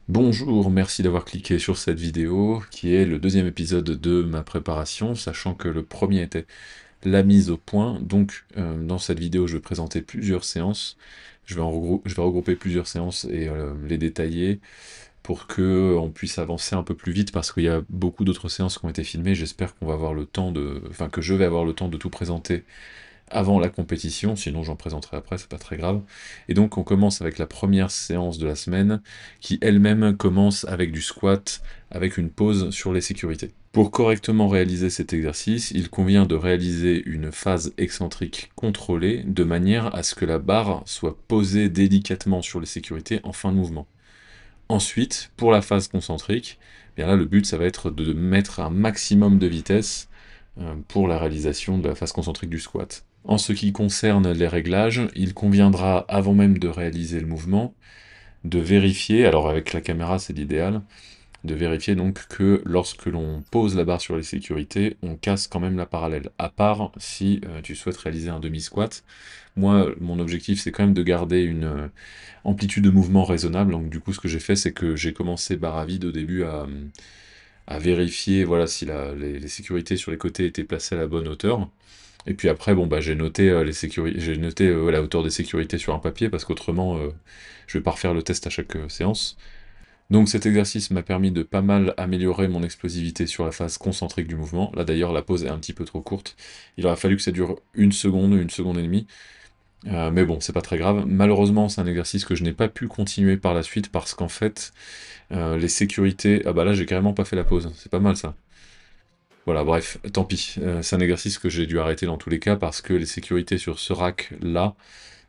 Bonjour, merci d'avoir cliqué sur cette vidéo qui est le deuxième épisode de ma préparation, sachant que le premier était la mise au point. Donc dans cette vidéo je vais présenter plusieurs séances, je vais regrouper plusieurs séances et les détailler pour que on puisse avancer un peu plus vite parce qu'il y a beaucoup d'autres séances qui ont été filmées. J'espère qu'on va avoir le temps enfin que je vais avoir le temps de tout présenter avant la compétition, sinon j'en présenterai après, c'est pas très grave. Et donc on commence avec la première séance de la semaine, qui elle-même commence avec du squat, avec une pause sur les sécurités. Pour correctement réaliser cet exercice, il convient de réaliser une phase excentrique contrôlée, de manière à ce que la barre soit posée délicatement sur les sécurités en fin de mouvement. Ensuite, pour la phase concentrique, eh bien là le but ça va être de mettre un maximum de vitesse pour la réalisation de la phase concentrique du squat. En ce qui concerne les réglages, il conviendra, avant même de réaliser le mouvement, de vérifier, alors avec la caméra c'est l'idéal, de vérifier donc que lorsque l'on pose la barre sur les sécurités, on casse quand même la parallèle, à part si tu souhaites réaliser un demi-squat. Moi, mon objectif c'est quand même de garder une amplitude de mouvement raisonnable, donc du coup ce que j'ai fait c'est que j'ai commencé barre à vide au début à vérifier voilà, si les sécurités sur les côtés étaient placées à la bonne hauteur. Et puis après, bon, bah, j'ai noté la hauteur des sécurités sur un papier, parce qu'autrement, je vais pas refaire le test à chaque séance. Donc cet exercice m'a permis de pas mal améliorer mon explosivité sur la phase concentrique du mouvement. Là d'ailleurs, la pause est un petit peu trop courte. Il aurait fallu que ça dure une seconde et demie. Mais bon, c'est pas très grave. Malheureusement, c'est un exercice que je n'ai pas pu continuer par la suite, parce qu'en fait, les sécurités... Ah bah là, j'ai carrément pas fait la pause. C'est pas mal ça. Voilà, bref, tant pis. C'est un exercice que j'ai dû arrêter dans tous les cas parce que les sécurités sur ce rack-là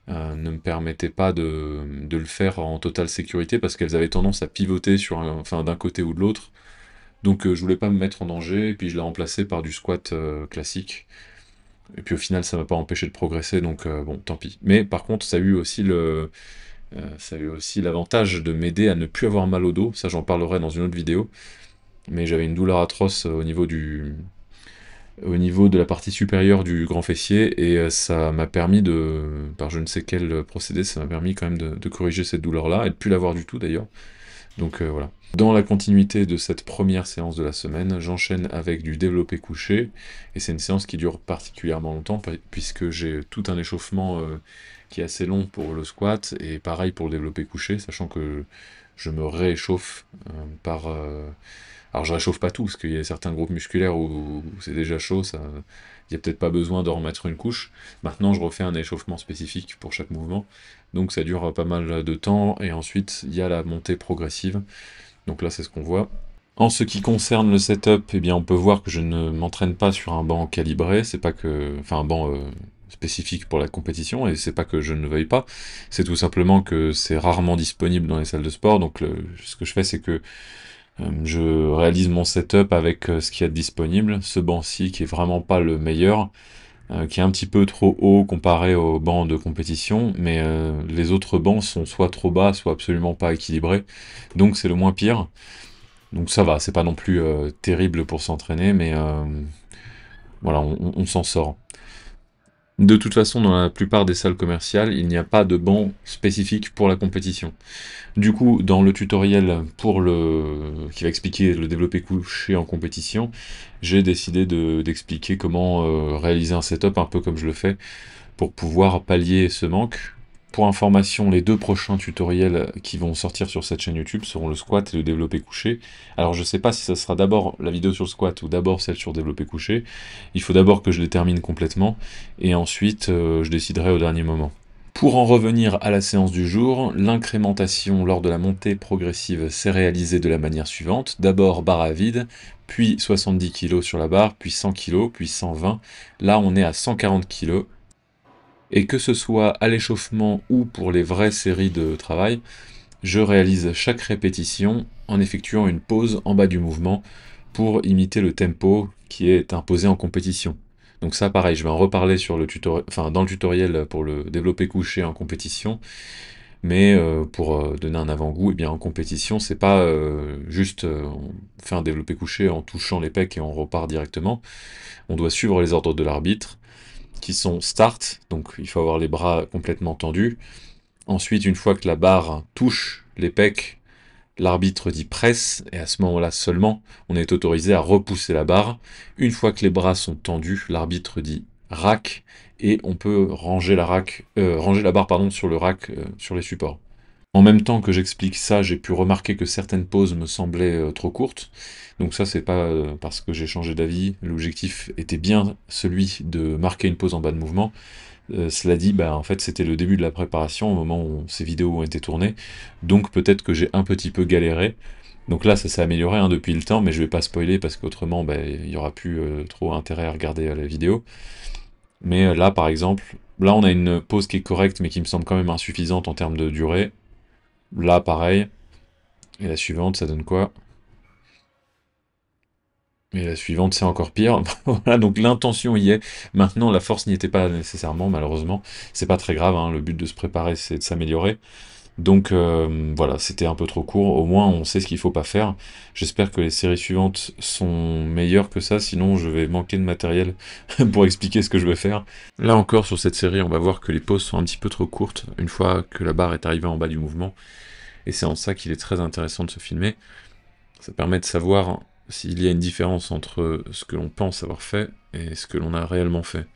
ne me permettaient pas de le faire en totale sécurité parce qu'elles avaient tendance à pivoter enfin, d'un côté ou de l'autre. Donc je voulais pas me mettre en danger et puis je l'ai remplacé par du squat classique. Et puis au final, ça m'a pas empêché de progresser, donc bon, tant pis. Mais par contre, ça a eu aussi l'avantage de m'aider à ne plus avoir mal au dos. Ça, j'en parlerai dans une autre vidéo. Mais j'avais une douleur atroce au niveau de la partie supérieure du grand fessier, et ça m'a permis par je ne sais quel procédé, ça m'a permis quand même de corriger cette douleur-là, et de plus l'avoir du tout d'ailleurs. Donc voilà. Dans la continuité de cette première séance de la semaine, j'enchaîne avec du développé couché, et c'est une séance qui dure particulièrement longtemps, puisque j'ai tout un échauffement qui est assez long pour le squat, et pareil pour le développé couché, sachant que je me rééchauffe alors je réchauffe pas tout, parce qu'il y a certains groupes musculaires où c'est déjà chaud, il n'y a peut-être pas besoin d'en remettre une couche. Maintenant je refais un échauffement spécifique pour chaque mouvement, donc ça dure pas mal de temps, et ensuite il y a la montée progressive, donc là c'est ce qu'on voit. En ce qui concerne le setup, eh bien on peut voir que je ne m'entraîne pas sur un banc calibré, c'est pas que... enfin un banc spécifique pour la compétition, et c'est pas que je ne le veuille pas, c'est tout simplement que c'est rarement disponible dans les salles de sport, donc ce que je fais c'est que je réalise mon setup avec ce qu'il y a de disponible. Ce banc-ci qui est vraiment pas le meilleur, qui est un petit peu trop haut comparé aux bancs de compétition, mais les autres bancs sont soit trop bas, soit absolument pas équilibrés. Donc c'est le moins pire. Donc ça va, c'est pas non plus terrible pour s'entraîner, mais voilà, on s'en sort. De toute façon, dans la plupart des salles commerciales, il n'y a pas de banc spécifique pour la compétition. Du coup, dans le tutoriel qui va expliquer le développé couché en compétition, j'ai décidé d'expliquer comment réaliser un setup un peu comme je le fais pour pouvoir pallier ce manque. Pour information, les deux prochains tutoriels qui vont sortir sur cette chaîne YouTube seront le squat et le développé couché. Alors je sais pas si ça sera d'abord la vidéo sur le squat ou d'abord celle sur le développé couché. Il faut d'abord que je les termine complètement et ensuite je déciderai au dernier moment. Pour en revenir à la séance du jour, l'incrémentation lors de la montée progressive s'est réalisée de la manière suivante. D'abord barre à vide, puis 70 kg sur la barre, puis 100 kg, puis 120. Là on est à 140 kg. Et que ce soit à l'échauffement ou pour les vraies séries de travail, je réalise chaque répétition en effectuant une pause en bas du mouvement pour imiter le tempo qui est imposé en compétition. Donc ça pareil, je vais en reparler sur dans le tutoriel pour le développer couché en compétition, mais pour donner un avant-goût, eh bien en compétition, c'est pas juste on fait un développé couché en touchant les pecs et on repart directement. On doit suivre les ordres de l'arbitre, qui sont start, donc il faut avoir les bras complètement tendus. Ensuite, une fois que la barre touche les pecs, L'arbitre dit presse, et à ce moment-là seulement, on est autorisé à repousser la barre. Une fois que les bras sont tendus, l'arbitre dit rack, et on peut ranger la barre pardon, sur le rack, sur les supports. En même temps que j'explique ça, j'ai pu remarquer que certaines pauses me semblaient trop courtes. Donc ça, c'est pas parce que j'ai changé d'avis. L'objectif était bien celui de marquer une pause en bas de mouvement. Cela dit, bah, en fait, c'était le début de la préparation au moment où ces vidéos ont été tournées. Donc peut-être que j'ai un petit peu galéré. Donc là, ça s'est amélioré hein, depuis le temps, mais je vais pas spoiler parce qu'autrement, bah, il y aura plus trop intérêt à regarder la vidéo. Mais là, par exemple, là, on a une pause qui est correcte, mais qui me semble quand même insuffisante en termes de durée. Là, pareil. Et la suivante, ça donne quoi? Et la suivante, c'est encore pire. Voilà, donc l'intention y est. Maintenant, la force n'y était pas nécessairement, malheureusement. C'est pas très grave, hein. Le but de se préparer, c'est de s'améliorer. Donc voilà, c'était un peu trop court. Au moins, on sait ce qu'il faut pas faire. J'espère que les séries suivantes sont meilleures que ça, sinon je vais manquer de matériel pour expliquer ce que je veux faire. Là encore, sur cette série, on va voir que les pauses sont un petit peu trop courtes, une fois que la barre est arrivée en bas du mouvement. Et c'est en ça qu'il est très intéressant de se filmer. Ça permet de savoir s'il y a une différence entre ce que l'on pense avoir fait et ce que l'on a réellement fait.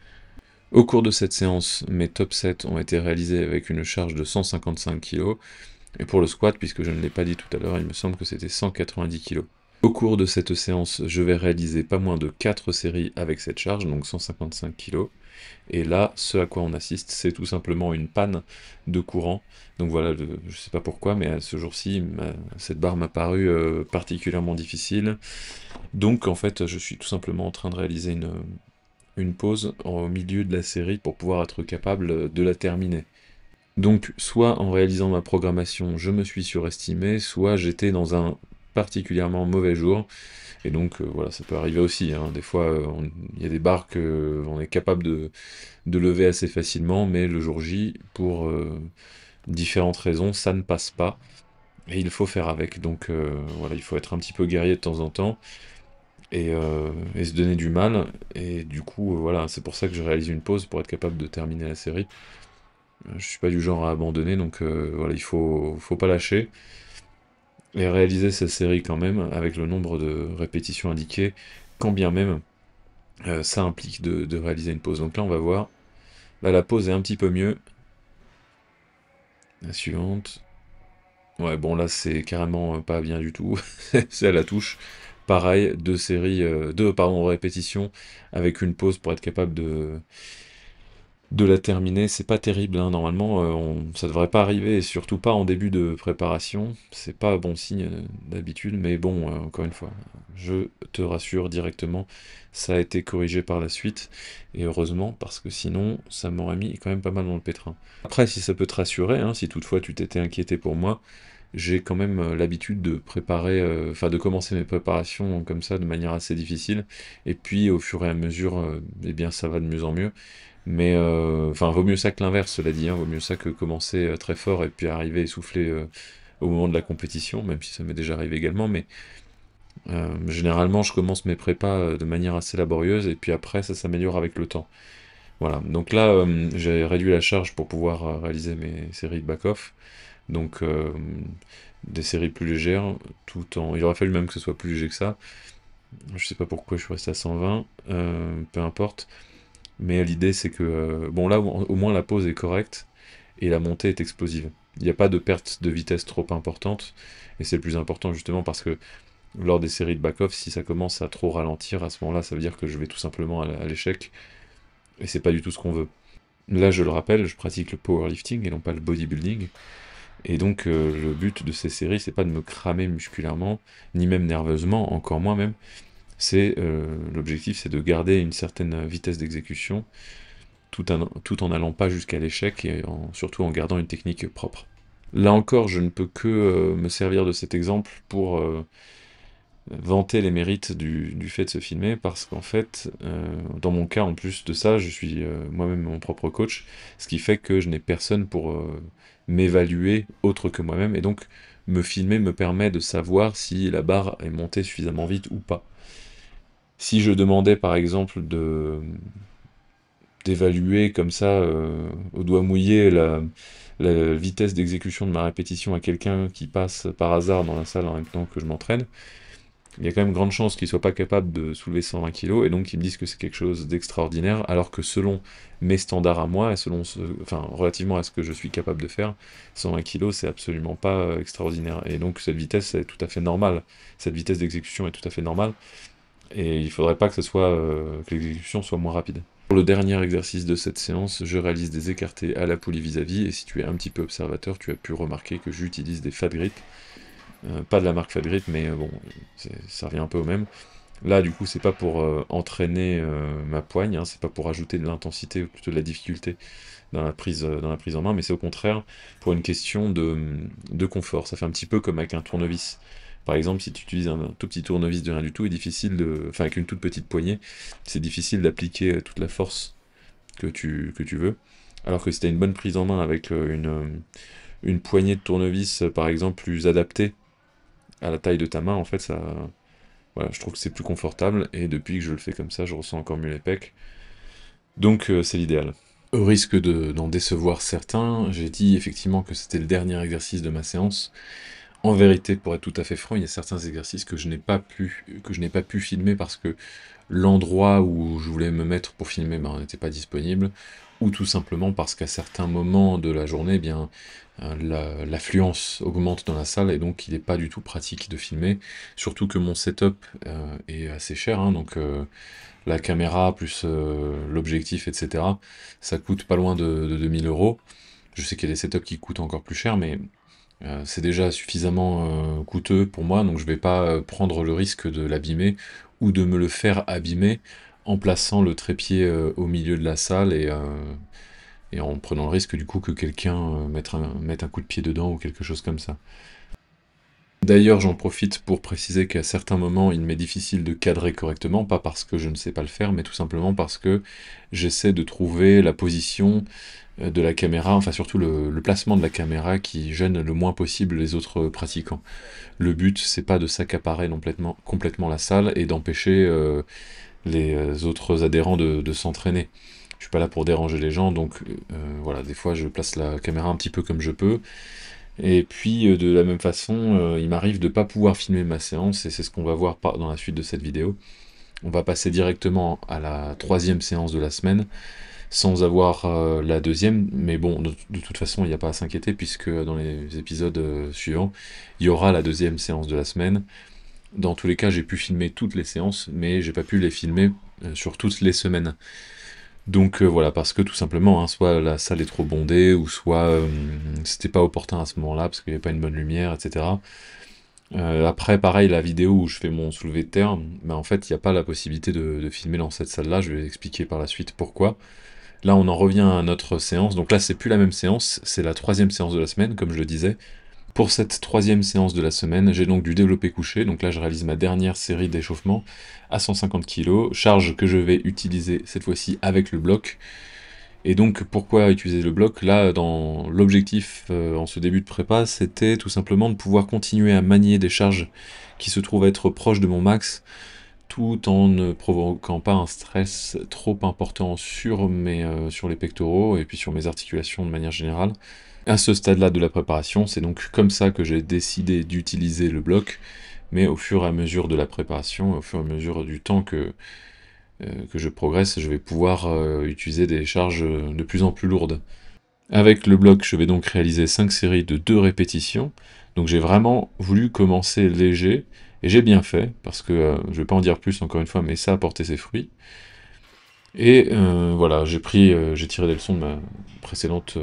Au cours de cette séance, mes top sets ont été réalisés avec une charge de 155 kg, et pour le squat, puisque je ne l'ai pas dit tout à l'heure, il me semble que c'était 190 kg. Au cours de cette séance, je vais réaliser pas moins de 4 séries avec cette charge, donc 155 kg. Et là, ce à quoi on assiste, c'est tout simplement une panne de courant. Donc voilà, je ne sais pas pourquoi, mais à ce jour-ci, cette barre m'a paru particulièrement difficile. Donc en fait, je suis tout simplement en train de réaliser une pause au milieu de la série pour pouvoir être capable de la terminer. Donc soit en réalisant ma programmation, je me suis surestimé, soit j'étais dans un particulièrement mauvais jour. Et donc voilà, ça peut arriver aussi, hein. Des fois, il y a des barres qu'on est capable de lever assez facilement, mais le jour J, pour différentes raisons, ça ne passe pas, et il faut faire avec. Donc voilà, il faut être un petit peu guerrier de temps en temps, et se donner du mal, et du coup, voilà, c'est pour ça que je réalise une pause, pour être capable de terminer la série. Je suis pas du genre à abandonner, donc voilà, faut pas lâcher, et réaliser cette série quand même, avec le nombre de répétitions indiquées, quand bien même ça implique de réaliser une pause. Donc là, on va voir. Là, la pause est un petit peu mieux. La suivante. Ouais, bon, là, c'est carrément pas bien du tout. C'est à la touche. Pareil, deux répétitions avec une pause pour être capable de la terminer. C'est pas terrible, hein. Normalement, ça devrait pas arriver, et surtout pas en début de préparation. C'est pas bon signe d'habitude, mais bon, encore une fois, je te rassure directement, ça a été corrigé par la suite, et heureusement, parce que sinon, ça m'aurait mis quand même pas mal dans le pétrin. Après, si ça peut te rassurer, hein, si toutefois tu t'étais inquiété pour moi, j'ai quand même l'habitude de préparer, enfin de commencer mes préparations comme ça de manière assez difficile, et puis au fur et à mesure, eh bien ça va de mieux en mieux. Mais enfin, vaut mieux ça que l'inverse, cela dit, hein, vaut mieux ça que commencer très fort et puis arriver essoufflé au moment de la compétition, même si ça m'est déjà arrivé également. Mais généralement, je commence mes prépas de manière assez laborieuse, et puis après, ça s'améliore avec le temps. Voilà, donc là, j'ai réduit la charge pour pouvoir réaliser mes séries de back-off. Donc des séries plus légères, tout en... Il aurait fallu même que ce soit plus léger que ça. Je sais pas pourquoi je suis resté à 120, peu importe. Mais l'idée c'est que, bon là au moins la pause est correcte, et la montée est explosive. Il n'y a pas de perte de vitesse trop importante, et c'est le plus important justement parce que lors des séries de back-off, si ça commence à trop ralentir, à ce moment-là, ça veut dire que je vais tout simplement à l'échec, et c'est pas du tout ce qu'on veut. Là, je le rappelle, je pratique le powerlifting et non pas le bodybuilding, et donc le but de ces séries, c'est pas de me cramer musculairement, ni même nerveusement, encore moins même. L'objectif, c'est de garder une certaine vitesse d'exécution, tout en n'allant pas jusqu'à l'échec, et surtout en gardant une technique propre. Là encore, je ne peux que me servir de cet exemple pour vanter les mérites du fait de se filmer, parce qu'en fait, dans mon cas, en plus de ça, je suis moi-même mon propre coach, ce qui fait que je n'ai personne pour m'évaluer autre que moi-même, et donc me filmer me permet de savoir si la barre est montée suffisamment vite ou pas. Si je demandais par exemple d'évaluer comme ça, au doigt mouillé, la vitesse d'exécution de ma répétition à quelqu'un qui passe par hasard dans la salle en même temps que je m'entraîne, il y a quand même grande chance qu'ils ne soient pas capables de soulever 120 kg, et donc ils me disent que c'est quelque chose d'extraordinaire, alors que selon mes standards à moi, et selon enfin, relativement à ce que je suis capable de faire, 120 kg c'est absolument pas extraordinaire. Et donc cette vitesse est tout à fait normale, cette vitesse d'exécution est tout à fait normale, et il faudrait pas que que l'exécution soit moins rapide. Pour le dernier exercice de cette séance, je réalise des écartés à la poulie vis-à-vis, et si tu es un petit peu observateur, tu as pu remarquer que j'utilise des fat grip. Pas de la marque Fat Grip, mais bon, ça revient un peu au même. Là, du coup, c'est pas pour entraîner ma poigne, hein, c'est pas pour ajouter de l'intensité ou plutôt de la difficulté dans la prise en main, mais c'est au contraire pour une question de confort. Ça fait un petit peu comme avec un tournevis. Par exemple, si tu utilises un tout petit tournevis de rien du tout, il est difficile enfin, avec une toute petite poignée, c'est difficile d'appliquer toute la force que tu veux. Alors que si tu as une bonne prise en main avec une poignée de tournevis, par exemple, plus adaptée à la taille de ta main, en fait, ça, voilà, je trouve que c'est plus confortable, et depuis que je le fais comme ça, je ressens encore mieux les pecs. Donc c'est l'idéal. Au risque d'en décevoir certains, j'ai dit effectivement que c'était le dernier exercice de ma séance. En vérité, pour être tout à fait franc, il y a certains exercices que je n'ai pas pu filmer parce que l'endroit où je voulais me mettre pour filmer n'était pas disponible, ou tout simplement parce qu'à certains moments de la journée, eh bien, l'affluence augmente dans la salle, et donc il n'est pas du tout pratique de filmer, surtout que mon setup est assez cher, hein, donc la caméra plus l'objectif, etc., ça coûte pas loin de 2000 €. Je sais qu'il y a des setups qui coûtent encore plus cher, mais c'est déjà suffisamment coûteux pour moi, donc je vais pas prendre le risque de l'abîmer ou de me le faire abîmer en plaçant le trépied au milieu de la salle, et en prenant le risque du coup que quelqu'un mette un coup de pied dedans ou quelque chose comme ça. D'ailleurs, j'en profite pour préciser qu'à certains moments, il m'est difficile de cadrer correctement, pas parce que je ne sais pas le faire, mais tout simplement parce que j'essaie de trouver la position de la caméra, enfin surtout le placement de la caméra qui gêne le moins possible les autres pratiquants. Le but, c'est pas de s'accaparer complètement la salle et d'empêcher les autres adhérents de s'entraîner. Je suis pas là pour déranger les gens, donc voilà, des fois je place la caméra un petit peu comme je peux. Et puis de la même façon, il m'arrive de pas pouvoir filmer ma séance, et c'est ce qu'on va voir dans la suite de cette vidéo. On va passer directement à la 3e séance de la semaine, sans avoir la 2e, mais bon, de toute façon, il n'y a pas à s'inquiéter, puisque dans les épisodes suivants, il y aura la 2e séance de la semaine. Dans tous les cas, j'ai pu filmer toutes les séances, mais j'ai pas pu les filmer sur toutes les semaines. Donc voilà, parce que tout simplement, hein, soit la salle est trop bondée, ou soit c'était pas opportun à ce moment-là, parce qu'il n'y avait pas une bonne lumière, etc. Après, pareil, la vidéo où je fais mon soulevé de terre, en fait, il n'y a pas la possibilité de filmer dans cette salle-là, je vais expliquer par la suite pourquoi. Là, on en revient à notre séance, donc là, c'est plus la même séance, c'est la 3e séance de la semaine, comme je le disais. Pour cette 3e séance de la semaine, j'ai donc du développé couché, donc là je réalise ma dernière série d'échauffement à 150 kg, charge que je vais utiliser cette fois-ci avec le bloc. Et donc pourquoi utiliser le bloc? Là, dans l'objectif en ce début de prépa, c'était tout simplement de pouvoir continuer à manier des charges qui se trouvent être proches de mon max, tout en ne provoquant pas un stress trop important sur les pectoraux et puis sur mes articulations de manière générale. À ce stade-là de la préparation, c'est donc comme ça que j'ai décidé d'utiliser le bloc, mais au fur et à mesure de la préparation, au fur et à mesure du temps que je progresse, je vais pouvoir utiliser des charges de plus en plus lourdes. Avec le bloc, je vais donc réaliser 5 séries de 2 répétitions, donc j'ai vraiment voulu commencer léger, et j'ai bien fait, parce que je vais pas en dire plus encore une fois, mais ça a porté ses fruits. Et voilà, j'ai tiré des leçons de ma précédente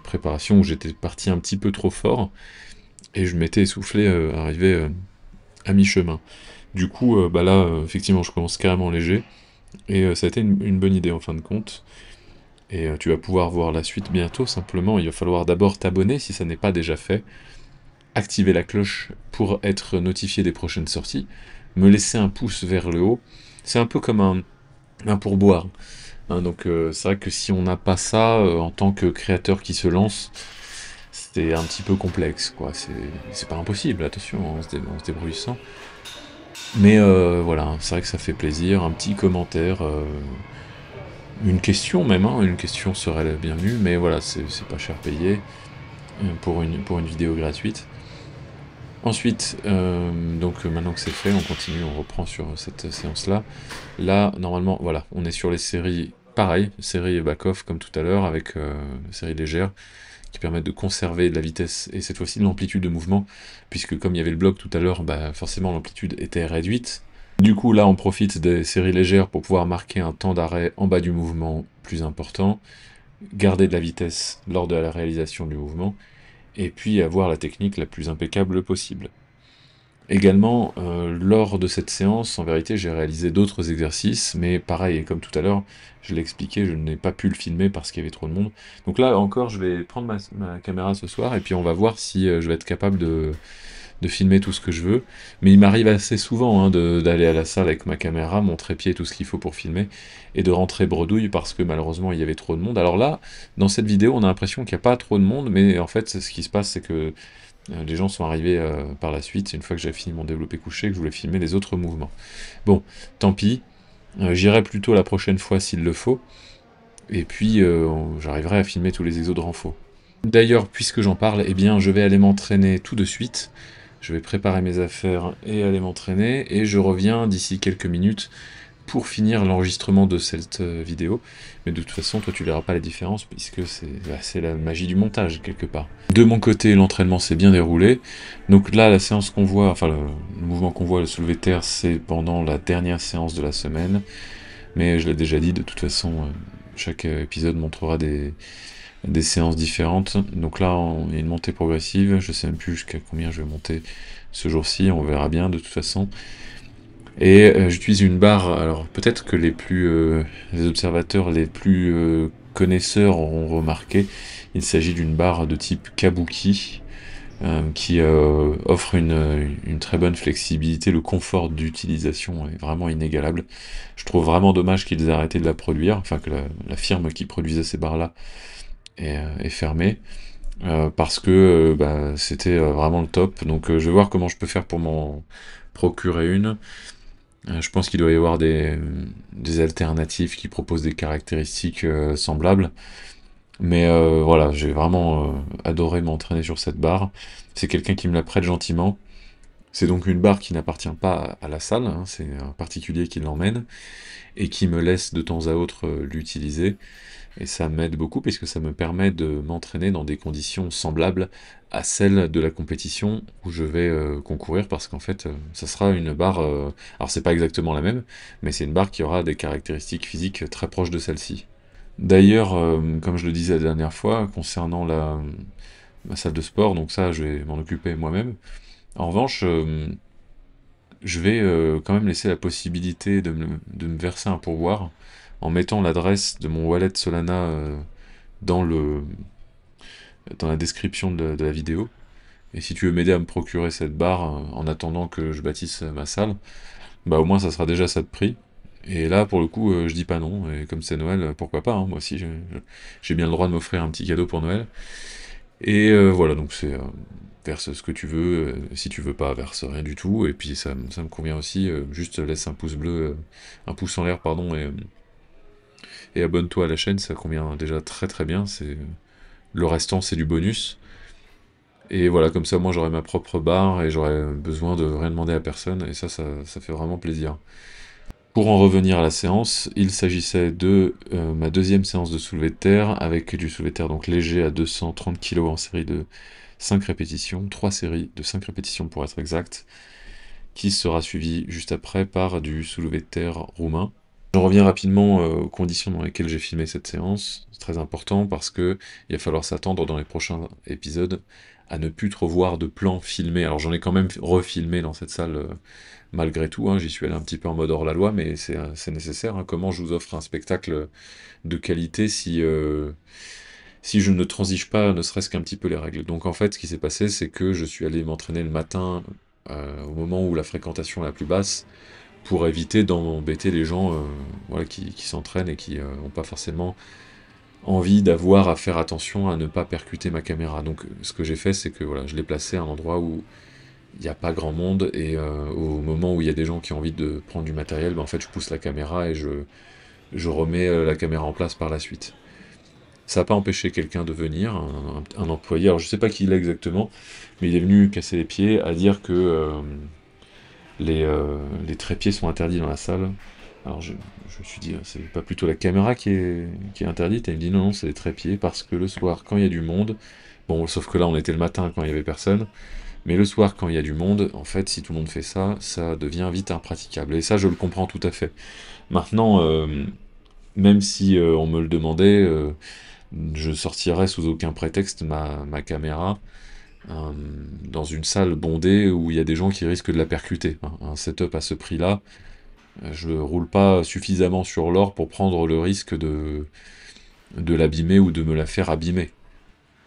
préparation où j'étais parti un petit peu trop fort, et je m'étais essoufflé arrivé à mi-chemin. Du coup, là, effectivement, je commence carrément léger, et ça a été une bonne idée en fin de compte. Et tu vas pouvoir voir la suite bientôt, simplement il va falloir d'abord t'abonner si ça n'est pas déjà fait, activer la cloche pour être notifié des prochaines sorties, me laisser un pouce vers le haut, c'est un peu comme un pourboire. Hein, donc c'est vrai que si on n'a pas ça en tant que créateur qui se lance, c'est un petit peu complexe, quoi. C'est pas impossible, attention, on se débrouille sans. Mais voilà, c'est vrai que ça fait plaisir, un petit commentaire, une question même, hein, une question serait la bienvenue, mais voilà, c'est pas cher payé pour une vidéo gratuite. Ensuite, donc maintenant que c'est fait, on continue, on reprend sur cette séance-là. Là, normalement, voilà, on est sur les séries, pareil, séries back-off comme tout à l'heure, avec séries légères, qui permettent de conserver de la vitesse, et cette fois-ci de l'amplitude de mouvement, puisque comme il y avait le bloc tout à l'heure, bah, forcément l'amplitude était réduite. Du coup, là, on profite des séries légères pour pouvoir marquer un temps d'arrêt en bas du mouvement plus important, garder de la vitesse lors de la réalisation du mouvement, et puis avoir la technique la plus impeccable possible. Également, lors de cette séance, en vérité, j'ai réalisé d'autres exercices, mais pareil, et comme tout à l'heure, je l'ai expliqué, je n'ai pas pu le filmer parce qu'il y avait trop de monde. Donc là encore, je vais prendre ma caméra ce soir, et puis on va voir si je vais être capable de filmer tout ce que je veux. Mais il m'arrive assez souvent hein, d'aller à la salle avec ma caméra, mon trépied, tout ce qu'il faut pour filmer, et de rentrer bredouille parce que malheureusement il y avait trop de monde. Alors là, dans cette vidéo, on a l'impression qu'il n'y a pas trop de monde, mais en fait, ce qui se passe, c'est que les gens sont arrivés par la suite, une fois que j'ai fini mon développé couché, que je voulais filmer les autres mouvements. Bon, tant pis, j'irai plutôt la prochaine fois s'il le faut, et puis j'arriverai à filmer tous les exos de renfort. D'ailleurs, puisque j'en parle, eh bien, je vais aller m'entraîner tout de suite. Je vais préparer mes affaires et aller m'entraîner, et je reviens d'ici quelques minutes pour finir l'enregistrement de cette vidéo. Mais de toute façon, toi, tu verras pas la différence, puisque c'est la magie du montage, quelque part. De mon côté, l'entraînement s'est bien déroulé. Donc là, la séance qu'on voit, enfin, le mouvement qu'on voit, le soulevé de terre, c'est pendant la dernière séance de la semaine. Mais je l'ai déjà dit, de toute façon, chaque épisode montrera des séances différentes. Donc là, il y a une montée progressive. Je sais même plus jusqu'à combien je vais monter ce jour-ci. On verra bien de toute façon. Et j'utilise une barre. Alors peut-être que les observateurs les plus connaisseurs auront remarqué. Il s'agit d'une barre de type Kabuki qui offre une très bonne flexibilité. Le confort d'utilisation est vraiment inégalable. Je trouve vraiment dommage qu'ils aient arrêté de la produire, enfin que la firme qui produisait ces barres-là est fermée, parce que bah, c'était vraiment le top. Donc je vais voir comment je peux faire pour m'en procurer une. Je pense qu'il doit y avoir des alternatives qui proposent des caractéristiques semblables. Mais voilà, j'ai vraiment adoré m'entraîner sur cette barre. C'est quelqu'un qui me la prête gentiment. C'est donc une barre qui n'appartient pas à la salle, hein, c'est un particulier qui l'emmène et qui me laisse de temps à autre l'utiliser. Et ça m'aide beaucoup puisque ça me permet de m'entraîner dans des conditions semblables à celles de la compétition où je vais concourir, parce qu'en fait ça sera une barre, alors c'est pas exactement la même, mais c'est une barre qui aura des caractéristiques physiques très proches de celle-ci. D'ailleurs, comme je le disais la dernière fois, concernant ma salle de sport, donc ça je vais m'en occuper moi-même. En revanche, je vais quand même laisser la possibilité de me verser un pourboire en mettant l'adresse de mon wallet Solana dans dans la description de la vidéo. Et si tu veux m'aider à me procurer cette barre en attendant que je bâtisse ma salle, bah au moins ça sera déjà ça de prix. Et là, pour le coup, je dis pas non, et comme c'est Noël, pourquoi pas, hein, moi aussi j'ai bien le droit de m'offrir un petit cadeau pour Noël. Et voilà, donc c'est verse ce que tu veux, si tu veux pas, verse rien du tout, et puis ça me convient aussi, juste laisse un pouce bleu, un pouce en l'air, pardon, et abonne-toi à la chaîne, ça convient déjà très très bien, le restant c'est du bonus. Et voilà, comme ça moi j'aurai ma propre barre et j'aurai besoin de rien demander à personne, et ça fait vraiment plaisir. Pour en revenir à la séance, il s'agissait de ma deuxième séance de soulevé de terre, avec du soulevé de terre donc léger à 230 kg en série de 5 répétitions, 3 séries de 5 répétitions pour être exact, qui sera suivi juste après par du soulevé de terre roumain. Je reviens rapidement aux conditions dans lesquelles j'ai filmé cette séance, c'est très important parce que il va falloir s'attendre dans les prochains épisodes à ne plus trop voir de plans filmés. Alors j'en ai quand même refilmé dans cette salle malgré tout, hein, j'y suis allé un petit peu en mode hors-la-loi, mais c'est nécessaire, hein. Comment je vous offre un spectacle de qualité si je ne transige pas ne serait-ce qu'un petit peu les règles? Donc en fait, ce qui s'est passé, c'est que je suis allé m'entraîner le matin, au moment où la fréquentation est la plus basse, pour éviter d'embêter les gens voilà, qui s'entraînent et qui n'ont pas forcément envie d'avoir à faire attention à ne pas percuter ma caméra. Donc ce que j'ai fait, c'est que voilà, je l'ai placé à un endroit où il n'y a pas grand monde, et au moment où il y a des gens qui ont envie de prendre du matériel, ben, en fait je pousse la caméra et je remets la caméra en place par la suite. Ça n'a pas empêché quelqu'un de venir, un employé, alors je sais pas qui il est exactement, mais il est venu casser les pieds à dire que les trépieds sont interdits dans la salle. Alors je me suis dit, c'est pas plutôt la caméra qui est interdite? Et il me dit non, non, c'est les trépieds, parce que le soir, quand il y a du monde, bon, sauf que là on était le matin quand il y avait personne, mais le soir quand il y a du monde, en fait, si tout le monde fait ça, ça devient vite impraticable. Et ça, je le comprends tout à fait. Maintenant, même si on me le demandait, je sortirais sous aucun prétexte ma caméra euh, dans une salle bondée où il y a des gens qui risquent de la percuter. Un setup à ce prix-là, je roule pas suffisamment sur l'or pour prendre le risque de l'abîmer ou de me la faire abîmer.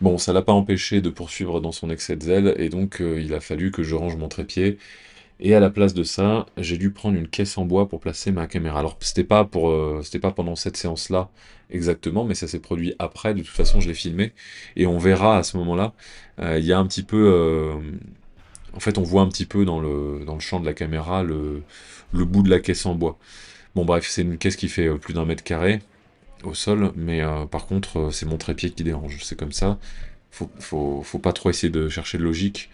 Bon, ça l'a pas empêché de poursuivre dans son excès de zèle, et donc il a fallu que je range mon trépied, et à la place de ça, j'ai dû prendre une caisse en bois pour placer ma caméra. Alors, c'était pas pendant cette séance-là exactement, mais ça s'est produit après. De toute façon, je l'ai filmé et on verra à ce moment-là. Il y a un petit peu, en fait, on voit un petit peu dans le champ de la caméra le bout de la caisse en bois. Bon, bref, c'est une caisse qui fait plus d'un mètre carré au sol, mais par contre, c'est mon trépied qui dérange. C'est comme ça. Faut pas trop essayer de chercher de logique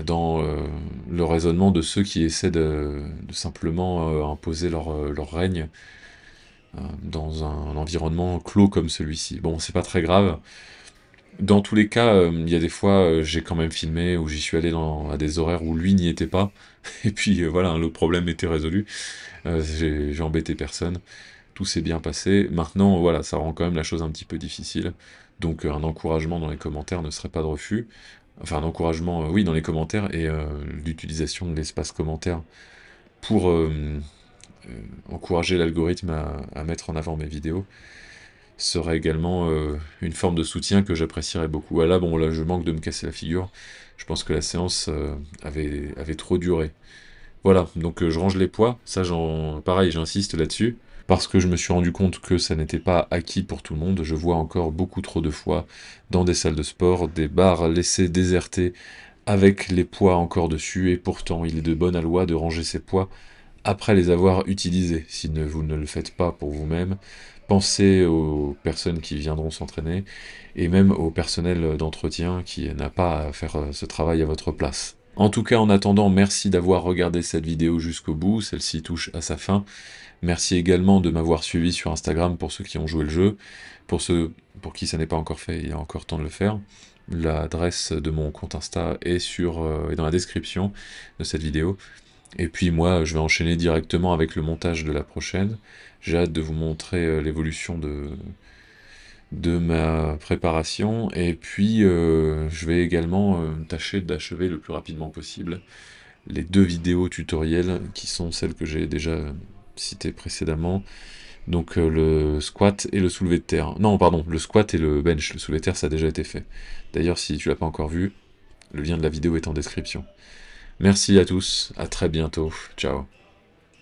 dans le raisonnement de ceux qui essaient de simplement imposer leur règne dans un environnement clos comme celui-ci. Bon, c'est pas très grave. Dans tous les cas, il y a des fois, j'ai quand même filmé, où j'y suis allé à des horaires où lui n'y était pas, et puis voilà, le problème était résolu. J'ai embêté personne, tout s'est bien passé. Maintenant, voilà, ça rend quand même la chose un petit peu difficile, donc un encouragement dans les commentaires ne serait pas de refus. Enfin, un encouragement, oui, dans les commentaires, et l'utilisation de l'espace commentaire pour encourager l'algorithme à mettre en avant mes vidéos serait également une forme de soutien que j'apprécierais beaucoup. Ah là, bon, là, je manque de me casser la figure. Je pense que la séance avait trop duré. Voilà, donc je range les poids. Ça, pareil, j'insiste là-dessus. Parce que je me suis rendu compte que ça n'était pas acquis pour tout le monde. Je vois encore beaucoup trop de fois dans des salles de sport, des bars laissés désertés avec les poids encore dessus, et pourtant il est de bonne loi de ranger ses poids après les avoir utilisés. Si vous ne le faites pas pour vous-même, pensez aux personnes qui viendront s'entraîner, et même au personnel d'entretien qui n'a pas à faire ce travail à votre place. En tout cas, en attendant, merci d'avoir regardé cette vidéo jusqu'au bout, celle-ci touche à sa fin. Merci également de m'avoir suivi sur Instagram pour ceux qui ont joué le jeu. Pour ceux pour qui ça n'est pas encore fait, il y a encore temps de le faire. L'adresse de mon compte Insta est dans la description de cette vidéo. Et puis moi, je vais enchaîner directement avec le montage de la prochaine. J'ai hâte de vous montrer l'évolution de ma préparation. Et puis, je vais également tâcher d'achever le plus rapidement possible les 2 vidéos tutoriels qui sont celles que j'ai déjà citées précédemment. Donc le squat et le soulevé de terre. Non, pardon, le squat et le bench. Le soulevé de terre, ça a déjà été fait. D'ailleurs, si tu l'as pas encore vu, le lien de la vidéo est en description. Merci à tous, à très bientôt, ciao.